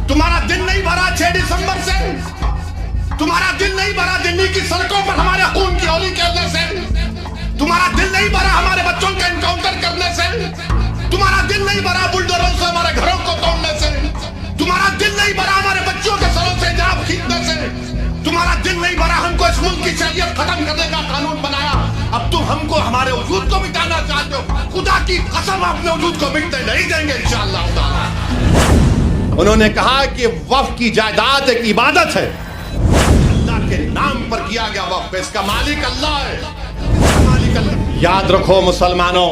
तुम्हारा दिल नहीं भरा 6 दिसंबर से? तुम्हारा दिल नहीं भरा दिल्ली की सड़कों पर हमारे खून की होली खेलने से? तुम्हारा दिल नहीं भरा हमारे बच्चों का एनकाउंटर करने से? तुम्हारा दिल नहीं भरा बुलडोजरों से हमारे घरों को तोड़ने से? तुम्हारा दिल नहीं भरा हमारे बच्चों के सरों से हिजाब खींचने से? तुम्हारा दिल नहीं भरा हमको इस मुल्क की शरीयत खत्म करने का कानून बनाया? अब तुम हमको हमारे वजूद को मिटाना चाहते हो? खुदा की कसम अपने वजूद को मिटने नहीं देंगे इंशाअल्लाह ताला। उन्होंने कहा कि वक्फ की जायदाद एक इबादत है, अल्लाह के नाम पर किया गया वक्फ, इसका मालिक अल्लाह है, मालिक अल्लाह। याद रखो मुसलमानों,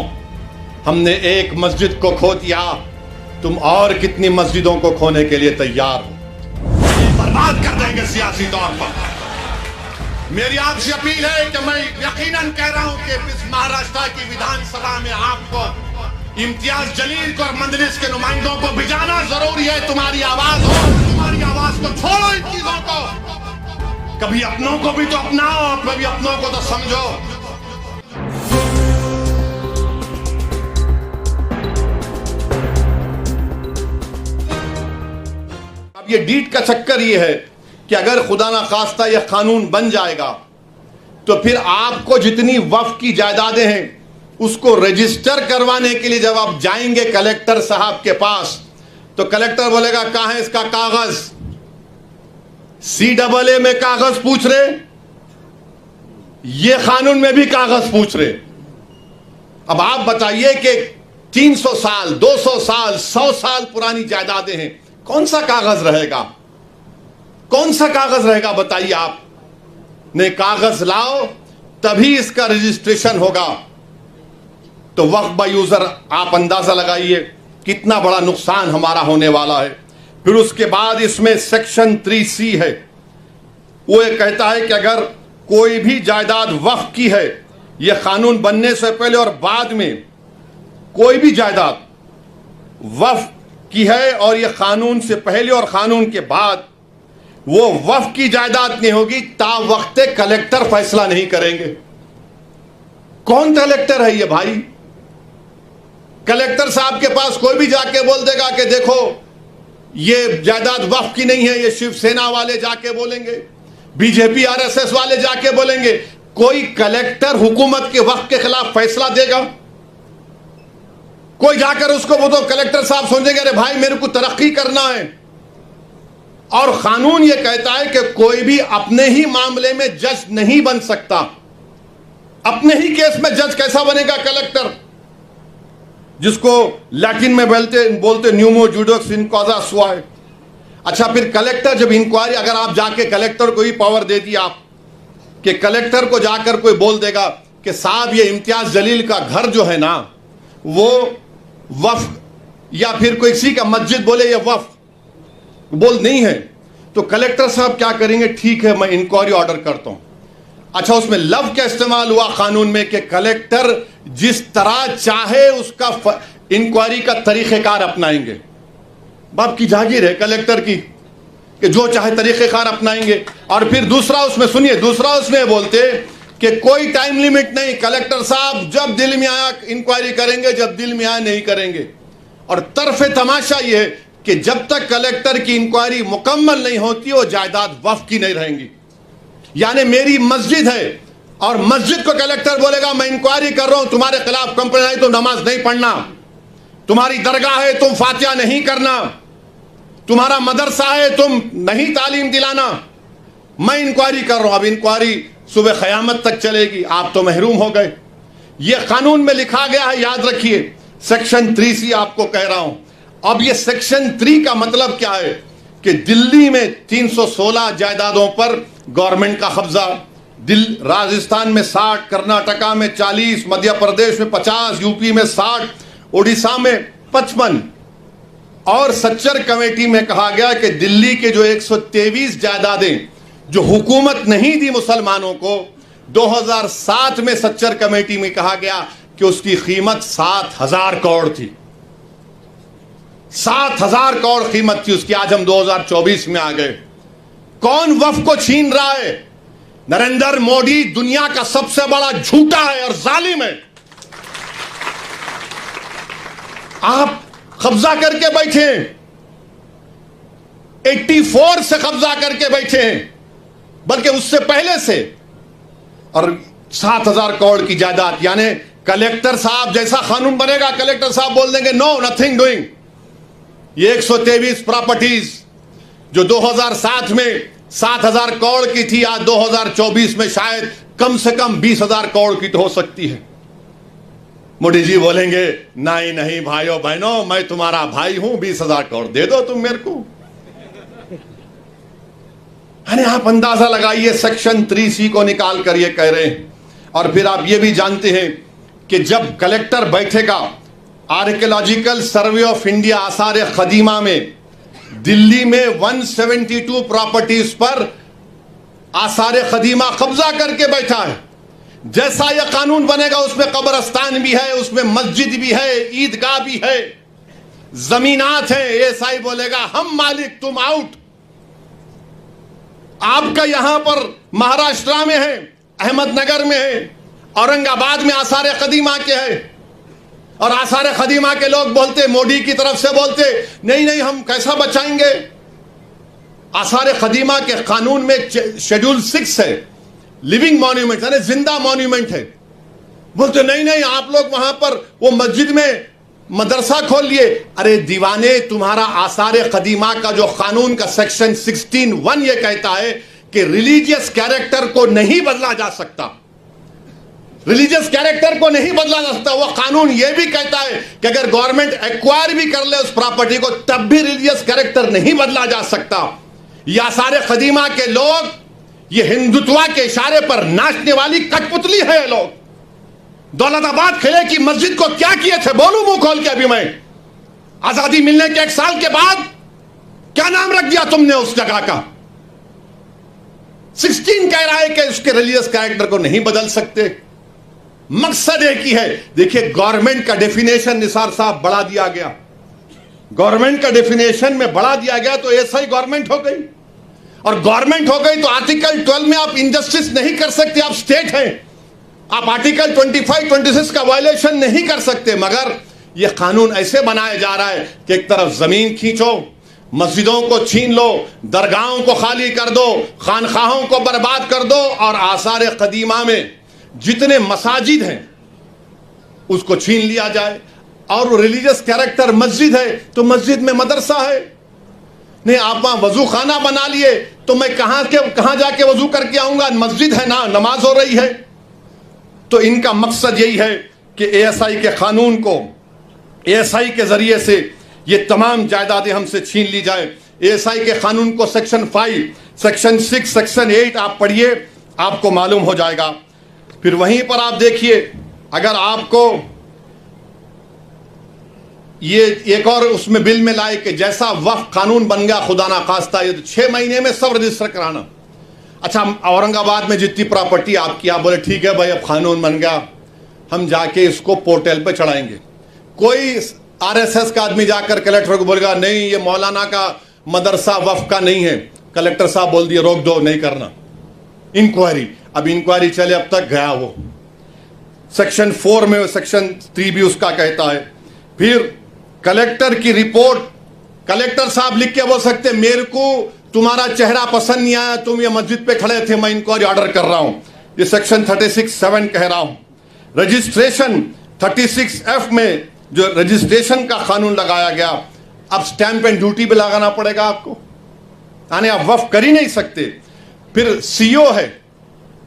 हमने एक मस्जिद को खो दिया, तुम और कितनी मस्जिदों को खोने के लिए तैयार हो? बर्बाद कर देंगे सियासी तौर पर। मेरी आपसे अपील है कि मैं यकीनन कह रहा हूं कि इस महाराष्ट्र की विधानसभा में आपको इम्तियाज जलील को और मजलिस के नुमाइंदों को भिजाना जरूरी है। तुम्हारी आवाज हो, तुम्हारी आवाज को छोड़ो इन चीजों को। कभी अपनों को भी तो अपनाओ, कभी अपनों को तो समझो। अब ये डीट का चक्कर ये है कि अगर खुदा ना खास्ता यह कानून बन जाएगा तो फिर आपको जितनी वक्फ की जायदादें हैं उसको रजिस्टर करवाने के लिए जब आप जाएंगे कलेक्टर साहब के पास तो कलेक्टर बोलेगा कहां है इसका कागज? CAA में कागज पूछ रहे, ये कानून में भी कागज पूछ रहे। अब आप बताइए कि 300 साल 200 साल 100 साल पुरानी जायदादें हैं, कौन सा कागज रहेगा? कौन सा कागज रहेगा बताइए आप? ने कागज लाओ तभी इसका रजिस्ट्रेशन होगा। तो वक्फ बाय यूजर आप अंदाजा लगाइए कितना बड़ा नुकसान हमारा होने वाला है। फिर उसके बाद इसमें सेक्शन 3C है, वो ये कहता है कि अगर कोई भी जायदाद वक्फ की है, यह कानून बनने से पहले और बाद में कोई भी जायदाद वक्फ की है और यह कानून से पहले और कानून के बाद वो वक्फ की जायदाद नहीं होगी ता वक्त कलेक्टर फैसला नहीं करेंगे। कौन कलेक्टर है ये भाई? कलेक्टर साहब के पास कोई भी जाके बोल देगा कि देखो ये जायदाद वक्फ की नहीं है, ये शिवसेना वाले जाके बोलेंगे, बीजेपी RSS वाले जाके बोलेंगे। कोई कलेक्टर हुकूमत के वक्फ के खिलाफ फैसला देगा? कोई जाकर उसको वो तो कलेक्टर साहब सोचेंगे अरे भाई मेरे को तरक्की करना है। और कानून ये कहता है कि कोई भी अपने ही मामले में जज नहीं बन सकता। अपने ही केस में जज कैसा बनेगा कलेक्टर? जिसको लैटिन में बोलते न्यूमो जुडोक्स इन कॉजा सुआए। अच्छा, फिर कलेक्टर जब इंक्वायरी, अगर आप जाके कलेक्टर को ही पावर दे दी आप कि कलेक्टर को जाकर कोई बोल देगा कि साहब ये इम्तियाज जलील का घर जो है ना वो वक्फ, या फिर कोई किसी का मस्जिद बोले ये वक्फ बोल नहीं है, तो कलेक्टर साहब क्या करेंगे? ठीक है मैं इंक्वायरी ऑर्डर करता हूं। अच्छा, उसमें लव का इस्तेमाल हुआ कानून में कि कलेक्टर जिस तरह चाहे उसका इंक्वायरी का तरीक़ेकार अपनाएंगे। बाप की जागीर है कलेक्टर की कि जो चाहे तरीक़ेकार अपनाएंगे। और फिर दूसरा उसमें सुनिए, दूसरा उसमें बोलते कि कोई टाइम लिमिट नहीं, कलेक्टर साहब जब दिल में आया इंक्वायरी करेंगे, जब दिल में आया नहीं करेंगे। और तरफे तमाशा यह है कि जब तक कलेक्टर की इंक्वायरी मुकम्मल नहीं होती वो जायदाद वक्फ की नहीं रहेंगी। यानी मेरी मस्जिद है और मस्जिद को कलेक्टर बोलेगा मैं इंक्वायरी कर रहा हूं, तुम्हारे खिलाफ कंप्लेंट आई तो नमाज नहीं पढ़ना, तुम्हारी दरगाह है तुम फातिहा नहीं करना, तुम्हारा मदरसा है तुम नहीं तालीम दिलाना, मैं इंक्वायरी कर रहा हूं। अब इंक्वायरी सुबह क़यामत तक चलेगी, आप तो महरूम हो गए। यह कानून में लिखा गया है, याद रखिए। सेक्शन 3C आपको कह रहा हूं। अब ये सेक्शन 3 का मतलब क्या है कि दिल्ली में 316 जायदादों पर गवर्नमेंट का कब्जा, राजस्थान में 60, कर्नाटका में 40, मध्य प्रदेश में 50, यूपी में 60, उड़ीसा में 55। और सच्चर कमेटी में कहा गया कि दिल्ली के जो 123 जायदादें जो हुकूमत नहीं दी मुसलमानों को, 2007 में सच्चर कमेटी में कहा गया कि उसकी कीमत 7,000 करोड़ थी। 7,000 करोड़ कीमत थी उसकी। आज हम 2024 में आ गए। कौन वक्फ को छीन रहा है? नरेंद्र मोदी दुनिया का सबसे बड़ा झूठा है और जालिम है। आप कब्जा करके बैठे, 84 से कब्जा करके बैठे हैं, बल्कि उससे पहले से। और 7,000 करोड़ की जायदाद, यानी कलेक्टर साहब जैसा कानून बनेगा, कलेक्टर साहब बोल देंगे नो नथिंग डूइंग। ये 123 प्रॉपर्टीज जो 2007 में 7,000 करोड़ की थी, आज 2024 में शायद कम से कम 20,000 करोड़ की तो हो सकती है। मोदी जी बोलेंगे नहीं नहीं भाइयों बहनों, मैं तुम्हारा भाई हूं, 20,000 करोड़ दे दो तुम मेरे को। अरे आप अंदाजा लगाइए, सेक्शन 3C को निकाल कर ये कह रहे हैं। और फिर आप ये भी जानते हैं कि जब कलेक्टर बैठेगा, आर्कियोलॉजिकल सर्वे ऑफ इंडिया आसार कदीमा में दिल्ली में 172 प्रॉपर्टीज पर आसार कदीमा कब्जा करके बैठा है। जैसा यह कानून बनेगा उसमें कब्रस्तान भी है, उसमें मस्जिद भी है, ईदगाह भी है, जमीनात है। एएसआई बोलेगा हम मालिक तुम आउट। आपका यहां पर महाराष्ट्र में है, अहमदनगर में है, औरंगाबाद में आसार कदीमा के है। और आसार कदीमा के लोग बोलते, मोदी की तरफ से बोलते नहीं नहीं हम कैसा बचाएंगे। आसार कदीमा के कानून में शेड्यूल 6 है, लिविंग मॉन्यूमेंट यानी जिंदा मॉन्यूमेंट है। बोलते नहीं नहीं आप लोग वहां पर वो मस्जिद में मदरसा खोल लिए। अरे दीवाने, तुम्हारा आसार कदीमा का जो कानून का सेक्शन 16(1) ये कहता है कि रिलीजियस कैरेक्टर को नहीं बदला जा सकता। रिलीजियस कैरेक्टर को नहीं बदला जा सकता। वो कानून ये भी कहता है कि अगर गवर्नमेंट एक्वायर भी कर ले उस प्रॉपर्टी को, तब भी रिलीजियस कैरेक्टर नहीं बदला जा सकता। ये आसार कदीमा के लोग, ये हिंदुत्व के इशारे पर नाचने वाली कठपुतली है ये लोग। दौलताबाद किले की मस्जिद को क्या किए थे, बोलूं मुंह खोल के अभी मैं। आजादी मिलने के 1 साल के बाद क्या नाम रख दिया तुमने उस जगह का। 16 कह रहा है कि उसके रिलीजियस कैरेक्टर को नहीं बदल सकते। मकसद एक ही है। देखिए गवर्नमेंट का डेफिनेशन निसार साहब बढ़ा दिया गया, गवर्नमेंट का डेफिनेशन में बढ़ा दिया गया तो ऐसा ही गवर्नमेंट हो गई। और गवर्नमेंट हो गई तो आर्टिकल 12 में आप इनजस्टिस नहीं कर सकते, आप स्टेट हैं। आप आर्टिकल 25, 26 का वायलेशन नहीं कर सकते। मगर यह कानून ऐसे बनाया जा रहा है कि एक तरफ जमीन खींचो, मस्जिदों को छीन लो, दरगाहों को खाली कर दो, खानखाहों को बर्बाद कर दो, और आसार कदीमा में जितने मसाजिद हैं उसको छीन लिया जाए। और रिलीजियस कैरेक्टर मस्जिद है तो मस्जिद में मदरसा है। नहीं आप वहां वजू खाना बना लिए तो मैं कहां जाके वजू करके आऊंगा, मस्जिद है ना, नमाज हो रही है। तो इनका मकसद यही है कि एएसआई के कानून को, एएसआई के जरिए से ये तमाम जायदादें हमसे छीन ली जाए। एएसआई के कानून को सेक्शन 5, सेक्शन 6, सेक्शन 8 आप पढ़िए, आपको मालूम हो जाएगा। फिर वहीं पर आप देखिए, अगर आपको ये एक और उसमें बिल में लाए कि जैसा वक्फ कानून बन गया खुदा ना खास्ता, ये 6 महीने में सब रजिस्टर कराना। अच्छा औरंगाबाद में जितनी प्रॉपर्टी आपकी, आप बोले ठीक है भाई अब कानून बन गया, हम जाके इसको पोर्टल पे चढ़ाएंगे। कोई आरएसएस का आदमी जाकर कलेक्टर को बोलेगा नहीं ये मौलाना का मदरसा वक्फ का नहीं है। कलेक्टर साहब बोल दिए रोक दो, नहीं करना इंक्वायरी। अब इंक्वायरी चले, अब तक गया वो। सेक्शन 4 में सेक्शन 3 भी उसका कहता है। फिर कलेक्टर की रिपोर्ट, कलेक्टर साहब लिख के बोल सकते मेरे को तुम्हारा चेहरा पसंद नहीं आया, तुम ये मस्जिद पे खड़े थे, मैं इंक्वायरी ऑर्डर कर रहा हूं। ये सेक्शन 36(7) कह रहा हूं। रजिस्ट्रेशन 36(f) में जो रजिस्ट्रेशन का कानून लगाया गया, अब स्टैंप एंड ड्यूटी भी लगाना पड़ेगा आपको, यानी आप वक्फ कर ही नहीं सकते। फिर सीओ है,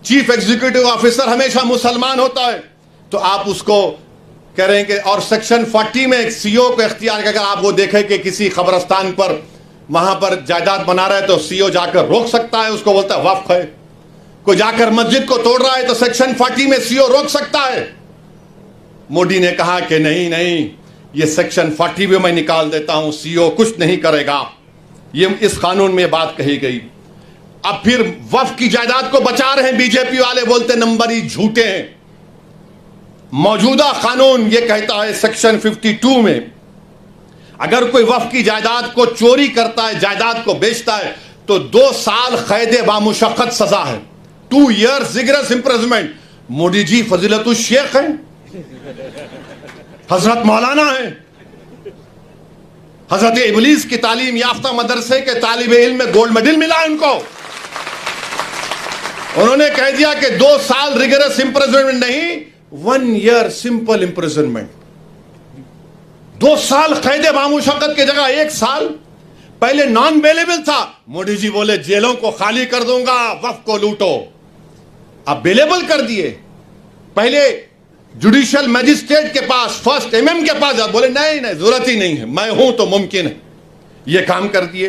चीफ एग्जीक्यूटिव ऑफिसर, हमेशा मुसलमान होता है तो आप उसको कह रहे हैं कि, और सेक्शन 40 में एक सीओ को इख्तियार कि अगर आप वो देखें कि किसी कब्रस्तान पर वहां पर जायदाद बना रहा है तो सीओ जाकर रोक सकता है, उसको बोलता है वक्फ है। कोई जाकर मस्जिद को तोड़ रहा है तो सेक्शन 40 में सीओ रोक सकता है। मोदी ने कहा कि नहीं नहीं, ये सेक्शन 40 भी मैं निकाल देता हूं, सीओ कुछ नहीं करेगा। ये इस कानून में बात कही गई। अब फिर वक्फ की जायदाद को बचा रहे हैं बीजेपी वाले, बोलते नंबर ही झूठे हैं। मौजूदा कानून ये कहता है सेक्शन 52 में अगर कोई वक्फ की जायदाद को चोरी करता है, जायदाद को बेचता है, तो 2 साल कैद बामुशक्कत सजा है, 2 years rigorous imprisonment. Modi ji फजीलतुल Sheikh हैं, हजरत मौलाना हैं, हजरत इबलीस की तालीम याफ्ता मदरसे के तालिब इल्म में गोल्ड मेडल मिला उनको। उन्होंने कह दिया कि 2 साल रिगरस इंप्रिजनमेंट नहीं, 1 ईयर सिंपल इंप्रिजनमेंट। 2 साल कैद बामुशक्कत की जगह 1 साल। पहले नॉन बेलेबल था, मोदी जी बोले जेलों को खाली कर दूंगा, वक्फ को लूटो। अब बेलेबल कर दिए। पहले जुडिशियल मैजिस्ट्रेट के पास, फर्स्ट एमएम के पास, आप बोले नहीं नहीं जरूरत ही नहीं है, मैं हूं तो मुमकिन है, ये काम कर दिए।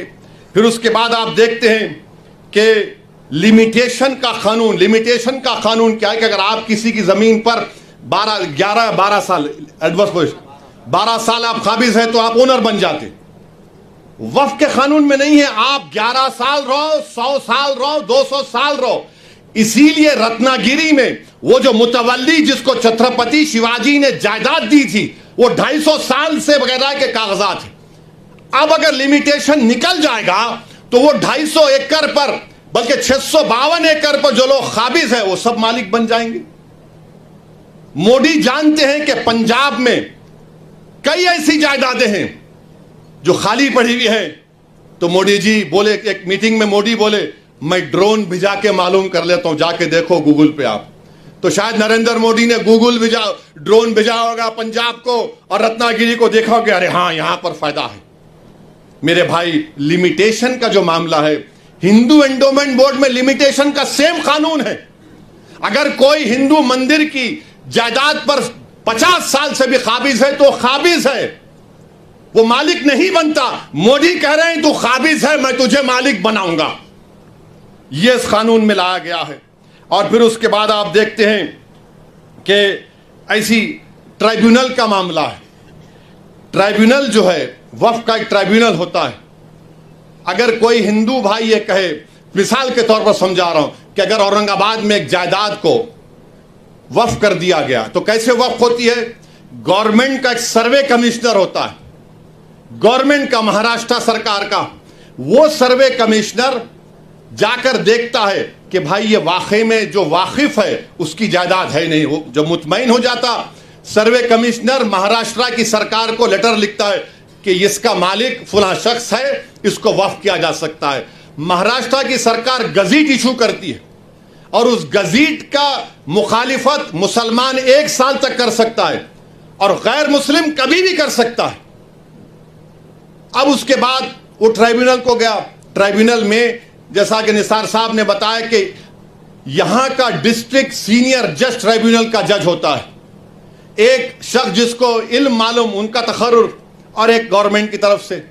फिर उसके बाद आप देखते हैं कि लिमिटेशन का कानून क्या है कि अगर आप किसी की जमीन पर 12 साल एडवर्स 12 साल आप काबिज हैं तो आप ओनर बन जाते। वक्फ के कानून में नहीं है, आप 11 साल रहो, 100 साल रहो, 200 साल रहो। इसीलिए रत्नागिरी में वो जो मुतवल्ली जिसको छत्रपति शिवाजी ने जायदाद दी थी, वो 250 साल से वगैरह के कागजात हैं। अब अगर लिमिटेशन निकल जाएगा तो वो 250 एकड़ पर, बल्कि 652 एकड़ पर जो लोग काबिज है वो सब मालिक बन जाएंगे। मोदी जानते हैं कि पंजाब में कई ऐसी जायदादें हैं जो खाली पड़ी हुई है। तो मोदी जी बोले, एक मीटिंग में मोदी बोले मैं ड्रोन भिजा के मालूम कर लेता हूं, जाके देखो गूगल पे आप। तो शायद नरेंद्र मोदी ने ड्रोन भेजा होगा पंजाब को और रत्नागिरी को, देखा होगा अरे हाँ यहां पर फायदा है। मेरे भाई, लिमिटेशन का जो मामला है, हिंदू एंडोमेंट बोर्ड में लिमिटेशन का सेम कानून है। अगर कोई हिंदू मंदिर की जायदाद पर 50 साल से भी काबिज है तो काबिज है, वो मालिक नहीं बनता। मोदी कह रहे हैं तू काबिज है, मैं तुझे मालिक बनाऊंगा। यह इस कानून में लाया गया है। और फिर उसके बाद आप देखते हैं कि ऐसी ट्राइब्यूनल का मामला है। ट्राइब्यूनल जो है, वक्फ का एक ट्राइब्यूनल होता है। अगर कोई हिंदू भाई ये कहे, मिसाल के तौर पर समझा रहा हूं, कि अगर औरंगाबाद में एक जायदाद को वक्फ कर दिया गया तो कैसे वक्फ होती है? गवर्नमेंट का एक सर्वे कमिश्नर होता है, गवर्नमेंट का, महाराष्ट्र सरकार का। वो सर्वे कमिश्नर जाकर देखता है कि भाई ये वाकई में जो वाकिफ है उसकी जायदाद है नहीं। वो जब मुतमईन हो जाता, सर्वे कमिश्नर महाराष्ट्र की सरकार को लेटर लिखता है कि इसका मालिक फलां शख्स है, इसको वक्फ किया जा सकता है। महाराष्ट्र की सरकार गजीट इशू करती है और उस गजीट का मुखालिफत मुसलमान 1 साल तक कर सकता है और गैर मुस्लिम कभी भी कर सकता है। अब उसके बाद वो ट्राइब्यूनल को गया। ट्राइब्यूनल में जैसा कि निसार साहब ने बताया कि यहां का डिस्ट्रिक्ट सीनियर जज ट्राइब्यूनल का जज होता है, एक शख्स जिसको इल्म मालूम, उनका तखर्रुर, और एक गवर्नमेंट की तरफ से।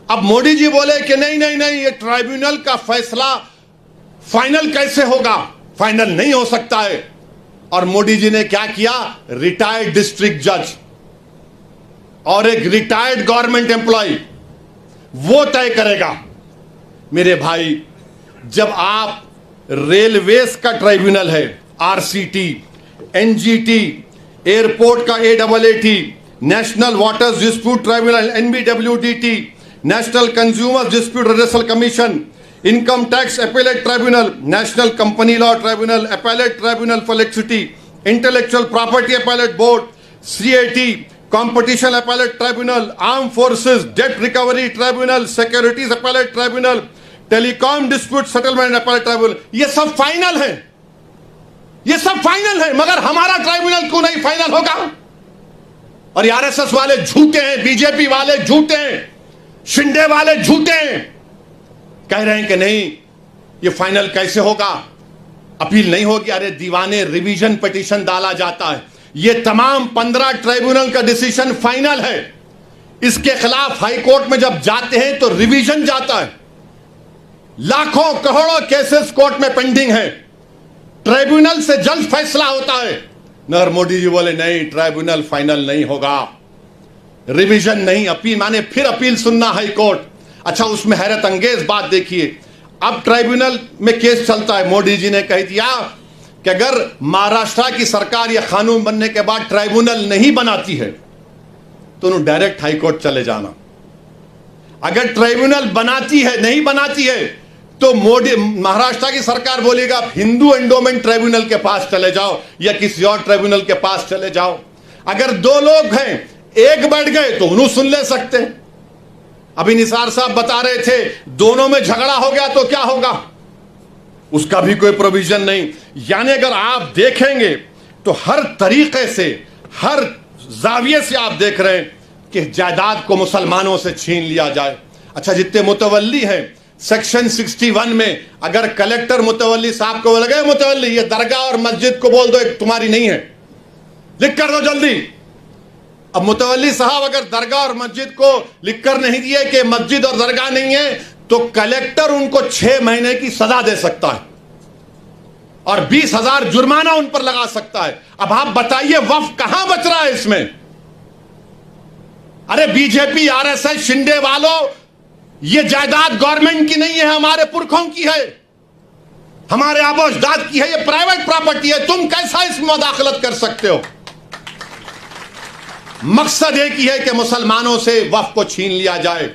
अब मोदी जी बोले कि नहीं नहीं नहीं, ये ट्राइब्यूनल का फैसला फाइनल कैसे होगा? फाइनल नहीं हो सकता है। और मोदी जी ने क्या किया? रिटायर्ड डिस्ट्रिक्ट जज और एक रिटायर्ड गवर्नमेंट एम्प्लॉय, वो तय करेगा। मेरे भाई, जब आप रेलवेज का ट्राइब्यूनल है, आरसीटी, एनजीटी, एयरपोर्ट का AIT, national waters dispute tribunal NBWDT, national consumers dispute redressal commission, income tax appellate tribunal, national company law tribunal, appellate tribunal for electricity, intellectual property appellate board, CAT, competition appellate tribunal, arm forces debt recovery tribunal, securities appellate tribunal, telecom dispute settlement appellate tribunal. ये सब final है, ये सब final है, मगर हमारा tribunal क्यों नहीं फाइनल होगा? और ये आरएसएस वाले झूठे हैं, बीजेपी वाले झूठे हैं, शिंदे वाले झूठे हैं, कह रहे हैं कि नहीं ये फाइनल कैसे होगा, अपील नहीं होगी। अरे दीवाने, रिवीजन पिटीशन डाला जाता है। ये तमाम 15 ट्राइब्यूनल का डिसीजन फाइनल है। इसके खिलाफ हाई कोर्ट में जब जाते हैं तो रिवीजन जाता है। लाखों करोड़ों केसेस कोर्ट में पेंडिंग है, ट्राइब्यूनल से जल्द फैसला होता है। नरेंद्र मोदी जी बोले नहीं, ट्राइब्यूनल फाइनल नहीं होगा, रिवीजन नहीं, अपील माने फिर अपील सुनना हाई कोर्ट। अच्छा, उसमें हैरत अंगेज बात देखिए, अब ट्राइब्यूनल में केस चलता है। मोदी जी ने कह दिया कि अगर महाराष्ट्र की सरकार यह कानून बनने के बाद ट्राइब्यूनल नहीं बनाती है तो उन्होंने डायरेक्ट हाई कोर्ट चले जाना। अगर ट्राइब्यूनल बनाती है, नहीं बनाती है, तो मोदी, महाराष्ट्र की सरकार बोलेगा आप हिंदू एंडोमेंट ट्राइब्यूनल के पास चले जाओ या किसी और ट्राइब्यूनल के पास चले जाओ। अगर 2 लोग हैं, एक बैठ गए तो उन्होंने सुन ले सकते हैं। अभी निसार साहब बता रहे थे दोनों में झगड़ा हो गया तो क्या होगा, उसका भी कोई प्रोविजन नहीं। यानी अगर आप देखेंगे तो हर तरीके से, हर जाविये से आप देख रहे हैं कि जायदाद को मुसलमानों से छीन लिया जाए। अच्छा, जितने मुतवल्ली हैं सेक्शन 61 में, अगर कलेक्टर मुतवल्ली साहब को लगे मुतवल्ली ये दरगाह और मस्जिद को बोल दो एक तुम्हारी नहीं है, लिख कर दो जल्दी। अब मुतवल्ली साहब अगर दरगाह और मस्जिद को लिख कर नहीं दिए कि मस्जिद और दरगाह नहीं है, तो कलेक्टर उनको 6 महीने की सजा दे सकता है और 20,000 जुर्माना उन पर लगा सकता है। अब आप बताइए वक्फ कहां बच रहा है इसमें? अरे बीजेपी, आरएसएस, शिंदे वालों, ये जायदाद गवर्नमेंट की नहीं है, हमारे पुरखों की है, हमारे आबो अजदाद की है, ये प्राइवेट प्रॉपर्टी है। तुम कैसा इसमें मुदाखलत कर सकते हो? मकसद एक ही है कि मुसलमानों से वक्फ को छीन लिया जाए।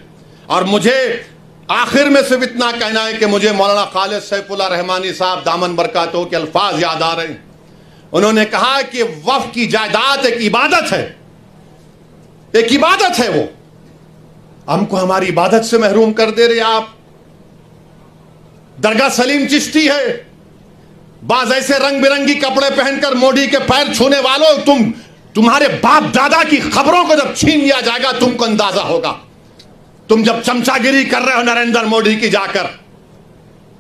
और मुझे आखिर में सिर्फ इतना कहना है कि मुझे मौलाना खालिद सैफुल्लाह रहमानी साहब दामन बरकातहू के अल्फाज याद आ रहे हैं। उन्होंने कहा कि वक्फ की जायदाद एक इबादत है, एक इबादत है। वो हमको हमारी इबादत से महरूम कर दे रहे आप। दरगाह सलीम चिश्ती है, बाज ऐसे रंग बिरंगी कपड़े पहनकर मोदी के पैर छूने वालों, तुम्हारे बाप दादा की खबरों को जब छीन लिया जाएगा तुमको अंदाजा होगा। तुम जब चमचागिरी कर रहे हो नरेंद्र मोदी की जाकर,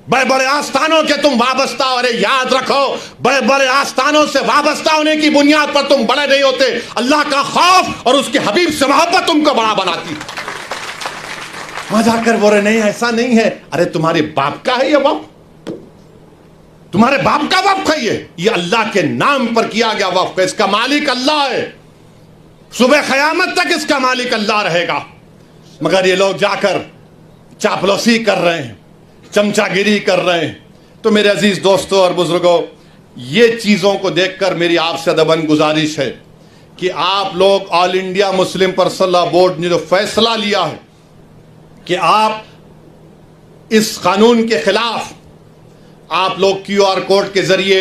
बड़े बड़े आस्थानों के तुम वाबस्ता हो। अरे याद रखो, बड़े बड़े आस्थानों से वाबस्ता होने की बुनियाद पर तुम बड़े नहीं होते। अल्लाह का खौफ और उसके हबीब से मोहब्बत तुमको बड़ा बनाती। वहां जाकर बोल रहे नहीं ऐसा नहीं है। अरे तुम्हारे बाप का है ये वक्फ, तुम्हारे बाप का वक्फ है ये अल्लाह के नाम पर किया गया वक्फ है। इसका मालिक अल्लाह है, सुबह क़यामत तक इसका मालिक अल्लाह रहेगा। मगर ये लोग जाकर चापलूसी कर रहे हैं, चमचागिरी कर रहे हैं। तो मेरे अजीज दोस्तों और बुजुर्गों, ये चीज़ों को देखकर मेरी आपसे अदबन गुजारिश है कि आप लोग all India Muslim personal law board ने जो फैसला लिया है कि आप इस कानून के खिलाफ आप लोग QR कोड के ज़रिए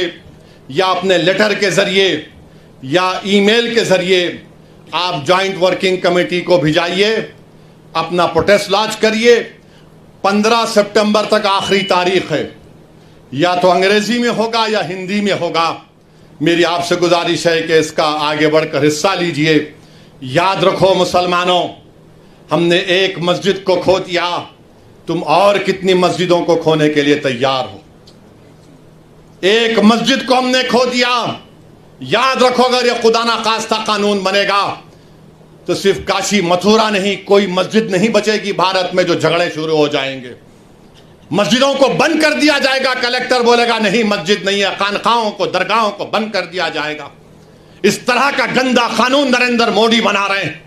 या अपने लेटर के ज़रिए या ईमेल के ज़रिए आप जॉइंट वर्किंग कमेटी को भिजाइए, अपना प्रोटेस्ट लॉन्च करिए। 15 सितंबर तक आखिरी तारीख है, या तो अंग्रेजी में होगा या हिंदी में होगा। मेरी आपसे गुजारिश है कि इसका आगे बढ़कर हिस्सा लीजिए। याद रखो मुसलमानों, हमने एक मस्जिद को खो दिया, तुम और कितनी मस्जिदों को खोने के लिए तैयार हो? एक मस्जिद को हमने खो दिया। याद रखो, अगर यह खुदा ना खास्ता कानून बनेगा तो सिर्फ काशी मथुरा नहीं, कोई मस्जिद नहीं बचेगी भारत में जो झगड़े शुरू हो जाएंगे। मस्जिदों को बंद कर दिया जाएगा, कलेक्टर बोलेगा नहीं मस्जिद नहीं है, खानकाहों को, दरगाहों को बंद कर दिया जाएगा। इस तरह का गंदा कानून नरेंद्र मोदी बना रहे हैं।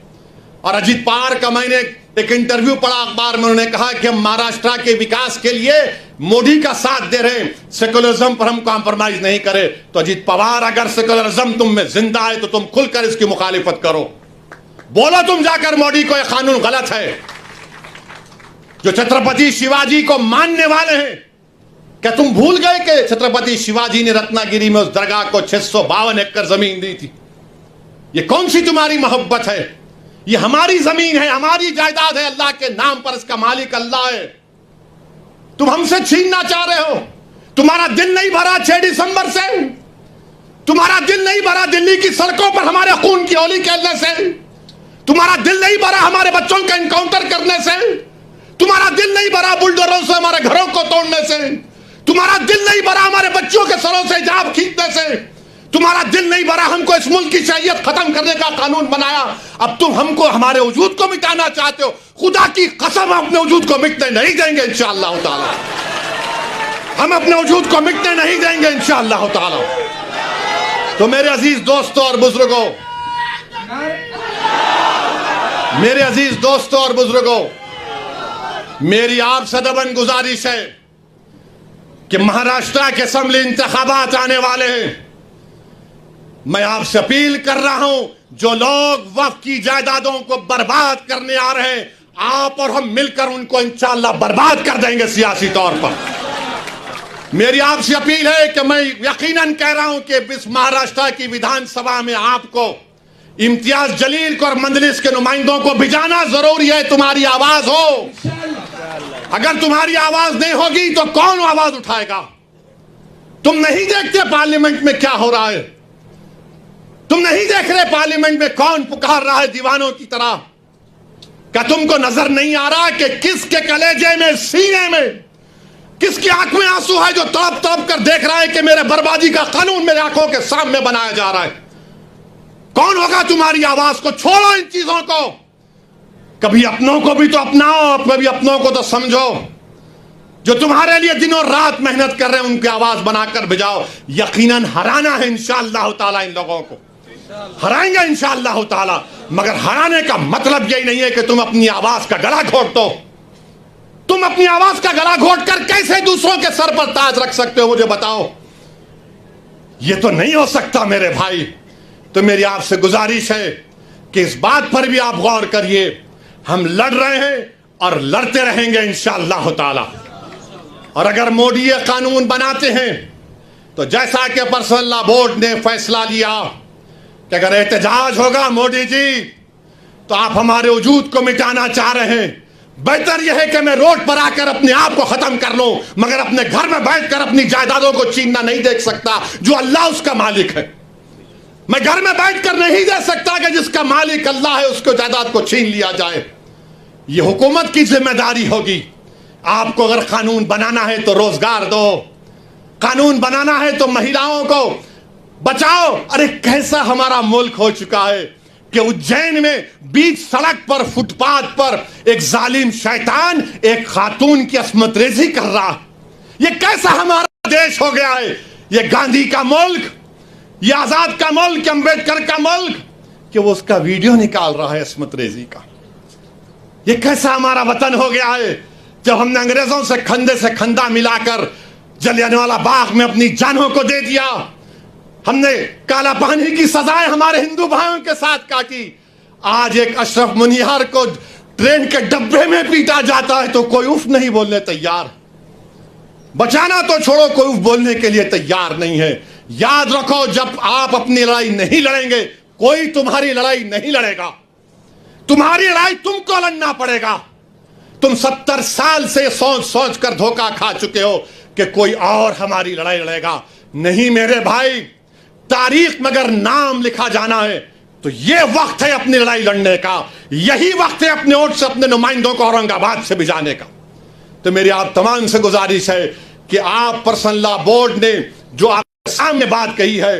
और अजीत पवार का मैंने एक इंटरव्यू पढ़ा अखबार में, उन्होंने कहा कि हम महाराष्ट्र के विकास के लिए मोदी का साथ दे रहे हैं, सेकुलरिज्म पर हम कॉम्प्रोमाइज नहीं करें। तो अजीत पवार, अगर सेकुलरिज्म तुम में जिंदा है तो तुम खुलकर इसकी मुखालिफत करो, बोलो तुम जाकर मोदी को यह कानून गलत है। जो छत्रपति शिवाजी को मानने वाले हैं, क्या तुम भूल गए कि छत्रपति शिवाजी ने रत्नागिरी में उस दरगाह को 652 एकड़ जमीन दी थी? ये कौन सी तुम्हारी मोहब्बत है? ये हमारी जमीन है, हमारी जायदाद है, अल्लाह के नाम पर इसका मालिक अल्लाह है। तुम हमसे छीनना चाह रहे हो। तुम्हारा दिल नहीं भरा 6 दिसंबर से, तुम्हारा दिल नहीं भरा दिल्ली की सड़कों पर हमारे खून की होली खेलने से, तुम्हारा दिल नहीं भरा हमारे बच्चों का एनकाउंटर करने से, तुम्हारा दिल नहीं भरा बुलडोजरों से हमारे घरों को तोड़ने से, तुम्हारा दिल नहीं भरा हमारे बच्चों के सरों से हिजाब खींचने से, तुम्हारा दिल नहीं भरा हमको इस मुल्क की शरीयत खत्म करने का कानून बनाया। अब तुम हमको, हमारे वजूद को मिटाना चाहते हो। खुदा की कसम, हम अपने वजूद को मिटने नहीं देंगे इंशाअल्लाह ताला। हम अपने वजूद को मिटने नहीं देंगे इंशाअल्लाह ताला। तो मेरे अजीज दोस्तों और बुजुर्गों, मेरे अजीज दोस्तों और बुजुर्गों, मेरी आपसे दबन गुजारिश है कि महाराष्ट्र के असेंबली इंतखाबात आने वाले हैं। मैं आपसे अपील कर रहा हूं, जो लोग वक्फ की जायदादों को बर्बाद करने आ रहे हैं, आप और हम मिलकर उनको इंशाअल्लाह बर्बाद कर देंगे सियासी तौर पर। मेरी आपसे अपील है कि मैं यकीनन कह रहा हूं कि इस महाराष्ट्र की विधानसभा में आपको इम्तियाज जलील को और मजलिस के नुमाइंदों को भिजाना जरूरी है, तुम्हारी आवाज हो। अगर तुम्हारी आवाज नहीं होगी तो कौन आवाज उठाएगा? तुम नहीं देखते पार्लियामेंट में क्या हो रहा है? तुम नहीं देख रहे पार्लियामेंट में कौन पुकार रहा है दीवानों की तरह? क्या तुमको नजर नहीं आ रहा कि किसके कलेजे में, सीने में, किसकी आंख में आंसू है जो तड़प तड़प कर देख रहा है कि मेरे बर्बादी का कानून मेरे आंखों के सामने बनाया जा रहा है? कौन होगा तुम्हारी आवाज को? छोड़ो इन चीजों को। कभी अपनों को भी तो अपनाओ, कभी अपनों को तो समझो। जो तुम्हारे लिए दिनों रात मेहनत कर रहे हैं उनकी आवाज बनाकर भिजाओ। यकीनन हराना है इंशाअल्लाह ताला, इन लोगों को हराएंगे इंशाअल्लाह ताला। मगर हराने का मतलब यही नहीं है कि तुम अपनी आवाज का गला घोट दो। तुम अपनी आवाज का गला घोट कर कैसे दूसरों के सर पर ताज रख सकते हो, मुझे बताओ। यह तो नहीं हो सकता मेरे भाई। तो मेरी आपसे गुजारिश है कि इस बात पर भी आप गौर करिए। हम लड़ रहे हैं और लड़ते रहेंगे इंशाअल्लाह ताला। और अगर मोदी ये कानून बनाते हैं तो जैसा कि पर्सनल लॉ बोर्ड ने फैसला लिया कि अगर एहतजाज होगा मोदी जी तो आप हमारे वजूद को मिटाना चाह रहे हैं, बेहतर यह है कि मैं रोड पर आकर अपने आप को खत्म कर लूं, मगर अपने घर में बैठकर अपनी जायदादों को छीनना नहीं देख सकता जो अल्लाह उसका मालिक है। मैं घर में बैठकर नहीं दे सकता कि जिसका मालिक अल्लाह है उसको जायदाद को छीन लिया जाए। यह हुकूमत की जिम्मेदारी होगी। आपको अगर कानून बनाना है तो रोजगार दो, कानून बनाना है तो महिलाओं को बचाओ। अरे कैसा हमारा मुल्क हो चुका है कि उज्जैन में बीच सड़क पर, फुटपाथ पर एक जालिम शैतान एक खातून की अस्मत रेजी कर रहा है। यह कैसा हमारा देश हो गया है? यह गांधी का मुल्क, यह आजाद का मुल्क, अंबेडकर का मुल्क, कि वो उसका वीडियो निकाल रहा है अस्मत रेजी का। यह कैसा हमारा वतन हो गया है जब हमने अंग्रेजों से कंधे से कंधा मिलाकर जलियांवाला बाग में अपनी जानों को दे दिया। हमने काला पानी की सजाएं हमारे हिंदू भाइयों के साथ काटी। आज एक अशरफ मुनियार को ट्रेन के डब्बे में पीटा जाता है तो कोई उफ नहीं बोलने तैयार। बचाना तो छोड़ो, कोई उफ बोलने के लिए तैयार नहीं है। याद रखो, जब आप अपनी लड़ाई नहीं लड़ेंगे कोई तुम्हारी लड़ाई नहीं लड़ेगा। तुम्हारी लड़ाई तुमको लड़ना पड़ेगा। तुम 70 साल से सोच सोच कर धोखा खा चुके हो कि कोई और हमारी लड़ाई लड़ेगा। नहीं मेरे भाई, तारीख में अगर नाम लिखा जाना है तो यह वक्त है अपनी लड़ाई लड़ने का। यही वक्त है अपने वोट से अपने नुमाइंदों को औरंगाबाद से भिजाने का। तो मेरी आप तमाम से गुजारिश है कि आप पर्सनल लॉ बोर्ड ने जो आपके सामने बात कही है,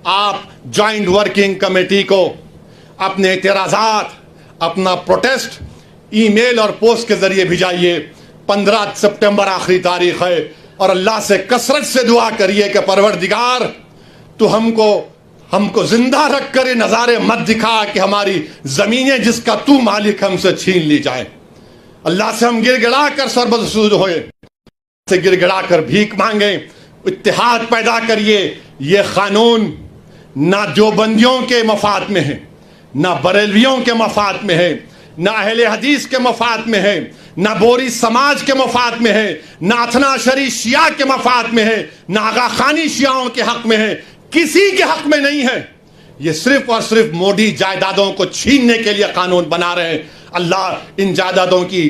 आप ज्वाइंट वर्किंग कमेटी को अपने एतराजात, अपना प्रोटेस्ट ईमेल और पोस्ट के जरिए भिजाइए। 15 सितंबर आखिरी तारीख है और अल्लाह से कसरत से दुआ करिए कि परवरदिगार तू हमको जिंदा रख कर ये नज़ारे मत दिखा कि हमारी जमीनें जिसका तू मालिक हमसे छीन ली जाए। अल्लाह से हम गिड़गिड़ा कर सरबसूद होए, से गिड़गिड़ा कर भीख मांगे, इत्तेहाद पैदा करिए। ये कानून ना देवबंदियों के मफाद में है, ना बरेलवियों के मफाद में है, ना अहले हदीस के मफाद में है, ना बोरी समाज के मफाद में है, ना अथना शरी शिया के मफाद में है, ना आगा खानी शियाओं के हक में है, किसी के हक में नहीं है। ये सिर्फ और सिर्फ मोदी जायदादों को छीनने के लिए कानून बना रहे हैं। अल्लाह इन जायदादों की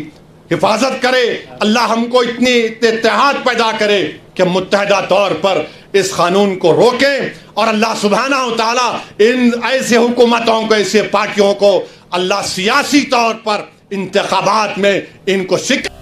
हिफाजत करे। अल्लाह हमको इतनी इत्तेहाद पैदा करे कि मुत्तहदा तौर पर इस कानून को रोकें। और अल्लाह सुब्हानहू व तआला इन ऐसे हुकूमतों को, ऐसे पार्टियों को अल्लाह सियासी तौर पर इंतखाबात में इनको शिकस्त